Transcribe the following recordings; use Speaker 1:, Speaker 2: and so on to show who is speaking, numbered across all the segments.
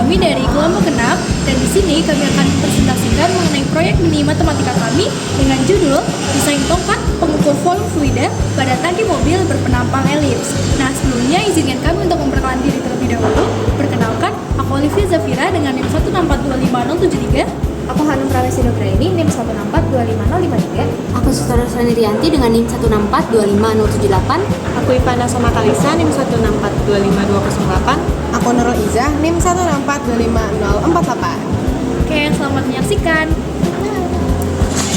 Speaker 1: kami dari kelompok 6 dan di sini kami akan presentasikan mengenai proyek mini matematika kami dengan judul Desain Tongkat Pengukur Volume Fluida pada Tangki Mobil Berpenampang Elips. Nah, sebelumnya izinkan kami untuk memperkenalkan diri terlebih dahulu. Perkenalkan, aku Olivia Zafira dengan NIM 164250073.
Speaker 2: Aku Hanum Pramesti Nugraini, NIM 164250053.
Speaker 3: Aku Sutara Sanirianti dengan NIM 164250078.
Speaker 4: Aku Ivana Somakalisa, NIM 164252008.
Speaker 5: Aku Nurul Izzah, NIM 164250048.
Speaker 1: Oke, selamat menyaksikan.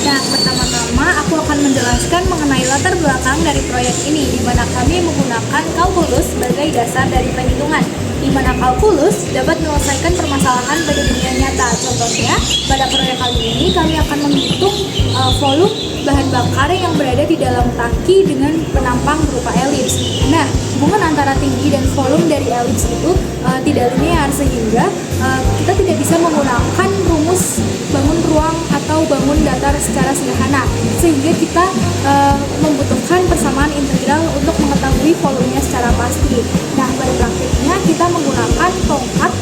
Speaker 1: Nah, pertama-tama aku akan menjelaskan mengenai latar belakang dari proyek ini, di mana kami menggunakan kalkulus sebagai dasar dari perhitungan, di mana kalkulus dapat menyelesaikan permasalahan pada dunia nyata. Contohnya, pada proyek kali ini kami akan menghitung volume bahan bakar yang berada di dalam tangki dengan penampang berupa elips. Nah, hubungan antara tinggi dan volume dari elips itu tidak linear, sehingga kita tidak bisa menggunakan rumus bangun ruang atau bangun datar secara sederhana, sehingga kita membutuhkan persamaan integral untuk mengetahui volumenya secara pasti. Nah, pada praktiknya kita menggunakan tongkat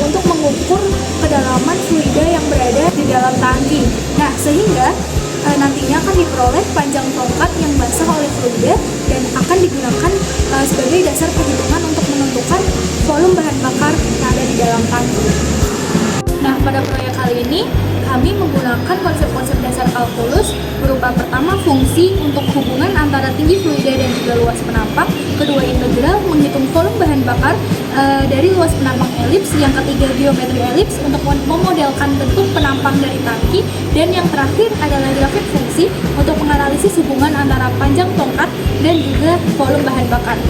Speaker 1: untuk mengukur kedalaman fluida yang berada di dalam tangki. Nah, sehingga nantinya akan diperoleh panjang tongkat yang basah oleh fluida dan akan digunakan sebagai dasar perhitungan untuk menentukan volume bahan bakar yang ada di dalam tangki. Nah, pada proyek kali ini kami menggunakan konsep-konsep dasar kalkulus berupa pertama fungsi untuk hubungan antara tinggi fluida dan juga luas penampang, kedua integral menghitung volume bahan bakar dari luas penampang elips, yang ketiga geometri elips untuk memodelkan bentuk penampang dari tangki, dan yang terakhir adalah grafik fungsi untuk menganalisis hubungan antara panjang tongkat dan juga volume bahan bakar.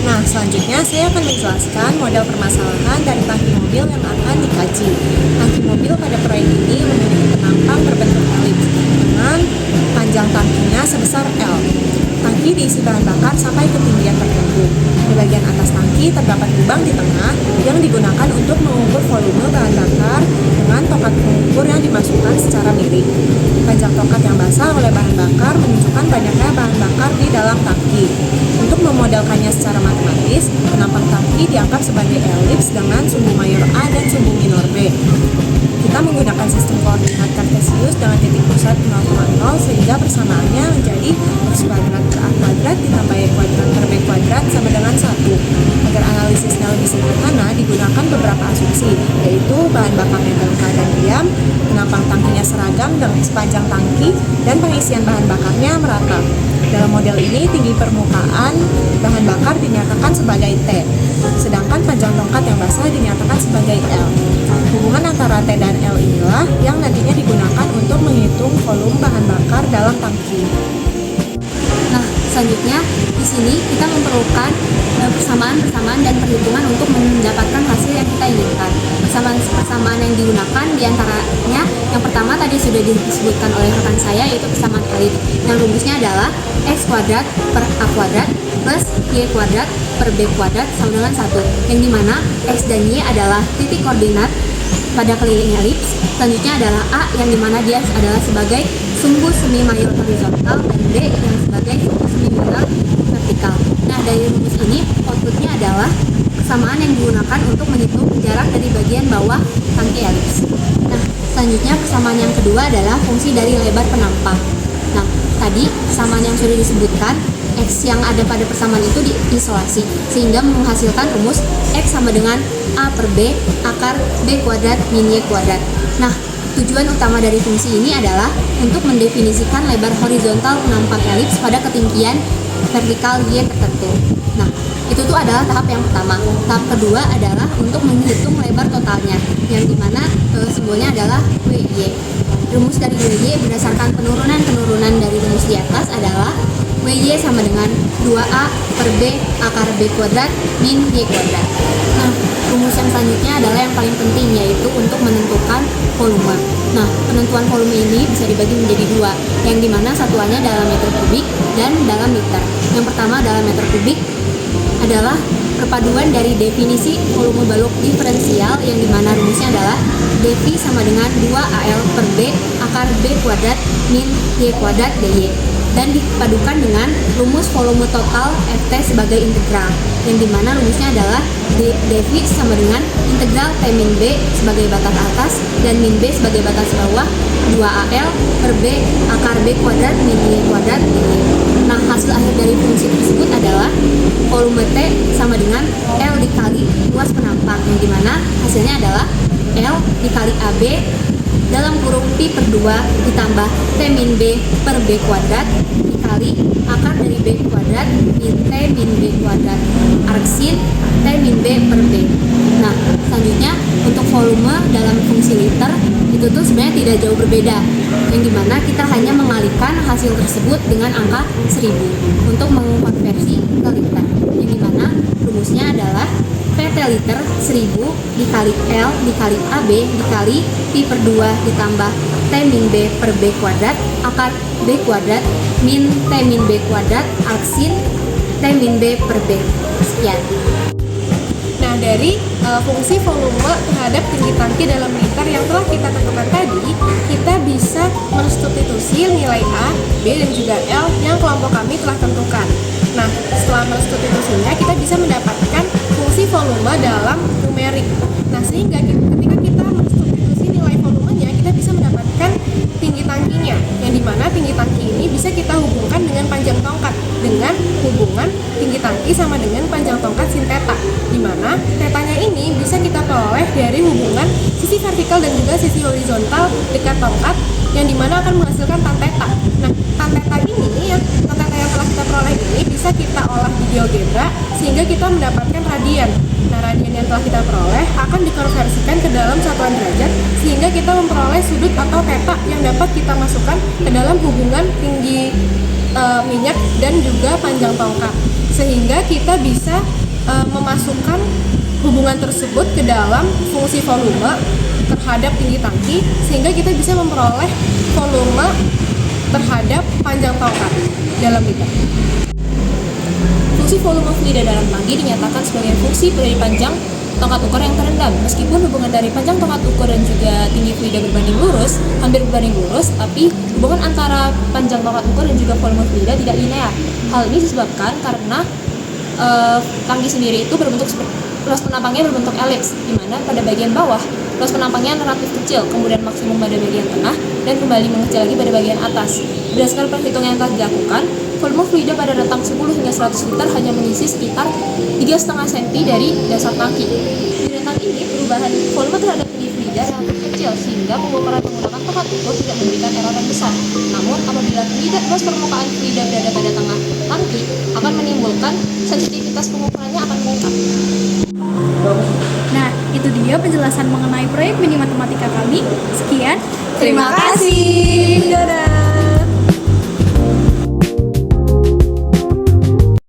Speaker 4: Nah, selanjutnya saya akan menjelaskan model permasalahan dari tangki mobil yang akan dikaji. Tangki mobil pada proyek ini memiliki penampang berbentuk elips dengan panjang tangkinya sebesar L. Tangki diisi bahan bakar sampai ketinggian tertentu. Di bagian atas tangki terdapat lubang di tengah yang digunakan untuk mengukur volume bahan bakar dengan tongkat pengukur yang dimasukkan secara miring. Panjang tongkat yang basah oleh bahan bakar menunjukkan banyaknya bahan bakar di dalam tangki. Untuk memodelkannya secara matematis, penampang tangki dianggap sebagai elips dengan sumbu mayor A dan sumbu minor B. Kita menggunakan sistem koordinat kartesius dengan titik pusat 0,0 sehingga persamaannya menjadi x kuadrat per a kuadrat ditambah y kuadrat per b kuadrat sama dengan 1. Agar analisisnya lebih sederhana, digunakan beberapa asumsi, yaitu bahan bakarnya dalam keadaan diam, penampang tangkinya seragam dengan sepanjang tangki, dan pengisian bahan bakarnya merata. Dalam model ini, tinggi permukaan bahan bakar dinyatakan sebagai T, sedangkan panjang tongkat yang basah dinyatakan sebagai L. Hubungan antara T dan L inilah yang nantinya digunakan untuk menghitung volume bahan bakar dalam tangki.
Speaker 3: Nah, selanjutnya di sini kita memerlukan persamaan dan perhitungan untuk mendapatkan hasil yang kita inginkan. Persamaan yang digunakan diantaranya yang pertama tadi sudah disebutkan oleh rekan saya, yaitu persamaan elips. Yang rumusnya adalah x kuadrat per a kuadrat plus y kuadrat per b kuadrat sama dengan 1, yang dimana x dan y adalah titik koordinat pada keliling elips. Selanjutnya adalah a, yang dimana dia adalah sebagai sumbu semi mayor horizontal, dan b yang sebagai sumbu semi minor vertikal. Nah, dari rumus ini outputnya adalah persamaan yang digunakan untuk menghitung jarak dari bagian bawah tangki elips. Nah, selanjutnya persamaan yang kedua adalah fungsi dari lebar penampang. Nah, tadi persamaan yang sudah disebutkan, x yang ada pada persamaan itu diisolasi, sehingga menghasilkan rumus x sama dengan a per b akar b kuadrat min y kuadrat. Nah, tujuan utama dari fungsi ini adalah untuk mendefinisikan lebar horizontal penampang elips pada ketinggian vertikal y tertentu. Nah, itu tuh adalah tahap yang pertama. Tahap kedua adalah untuk menghitung lebar totalnya, yang dimana simbolnya adalah WY. Rumus dari WY berdasarkan penurunan dari rumus di atas adalah WY sama dengan 2A per B akar B kuadrat min Y kuadrat. Nah, rumus yang selanjutnya adalah yang paling penting, yaitu untuk menentukan volume. Nah, penentuan volume ini bisa dibagi menjadi dua, yang dimana satuannya dalam meter kubik dan dalam liter. Yang pertama dalam meter kubik adalah perpaduan dari definisi volume balok diferensial, yang dimana rumusnya adalah defi sama dengan 2AL per B akar B kuadrat min Y kuadrat DY. dan dipadukan dengan rumus volume total Ft sebagai integral, yang dimana rumusnya adalah dV sama dengan integral T min B sebagai batas atas dan min B sebagai batas bawah 2AL per B akar B kuadrat min Y kuadrat dY. Nah, hasil akhir dari fungsi tersebut adalah volume T sama dengan L dikali luas penampang, yang dimana hasilnya adalah L dikali AB dalam kurung pi per 2 ditambah T min B per B kuadrat dikali akar dari B kuadrat min T min B kuadrat arcsin T min B per B. Nah, selanjutnya untuk volume dalam fungsi liter itu tuh sebenarnya tidak jauh berbeda, yang dimana kita hanya mengalihkan hasil tersebut dengan angka 1000 untuk mengkonversi ke liter, yang dimana rumusnya adalah PT liter 1000 dikali L dikali AB dikali pi per 2 ditambah T min B per B kuadrat akar B kuadrat min T min B kuadrat arcsin T min B per B. Sekian.
Speaker 5: Nah, dari fungsi volume terhadap tinggi tangki dalam liter yang telah kita tentukan tadi, kita bisa mensubstitusi nilai A, B, dan juga L yang kelompok kami telah tentukan. Nah, setelah mensubstitusinya, kita bisa mendapatkan fungsi volume dalam numerik. Nah, sehingga ketika kita mensubstitusi nilai volumenya, kita bisa mendapatkan tinggi tangkinya, yang dimana tinggi tangki ini bisa kita hubungkan dengan panjang tongkat dengan hubungan tinggi tangki sama dengan panjang tongkat sin theta, dimana tetanya ini bisa kita peroleh dari hubungan sisi vertikal dan juga sisi horizontal dekat tongkat, yang dimana akan menghasilkan tan theta. Nah, tan theta ini tan theta yang telah kita peroleh ini bisa kita olah di GeoGebra sehingga kita mendapatkan radian. Nah, radian yang telah kita peroleh akan dikonversikan ke dalam satuan derajat sehingga kita memperoleh sudut atau theta yang dapat kita masukkan ke dalam hubungan tinggi minyak dan juga panjang tongkat, sehingga kita bisa memasukkan hubungan tersebut ke dalam fungsi volume terhadap tinggi tangki, sehingga kita bisa memperoleh volume terhadap panjang tongkat dalam liter.
Speaker 2: Fungsi volume fluida dalam tangki dinyatakan sebagai fungsi dari panjang tongkat ukur yang terendam. Meskipun hubungan dari panjang tongkat ukur dan juga tinggi fluida berbanding lurus, hampir berbanding lurus, tapi hubungan antara panjang tongkat ukur dan juga volume fluida tidak linear. Hal ini disebabkan karena tangki sendiri itu berbentuk luas penampangnya berbentuk elips, di mana pada bagian bawah luas penampangnya relatif kecil, kemudian maksimum pada bagian tengah, dan kembali mengecil lagi pada bagian atas. Berdasarkan perhitungan yang telah dilakukan, volume fluida pada rentang 10 hingga 100 liter hanya mengisi sekitar 3,5 cm dari dasar tangki. Di rentang ini, perubahan volume terhadap tinggi fluida relatif kecil, sehingga pengukuran menggunakan tongkat ukur tidak memberikan error yang besar. Namun, apabila luas permukaan fluida berada pada tengah tangki, akan menimbulkan sensitivitas pengukurannya akan meningkat.
Speaker 1: Nah, itu dia penjelasan mengenai proyek mini matematika kami. Sekian,
Speaker 5: Terima kasih. Dadah.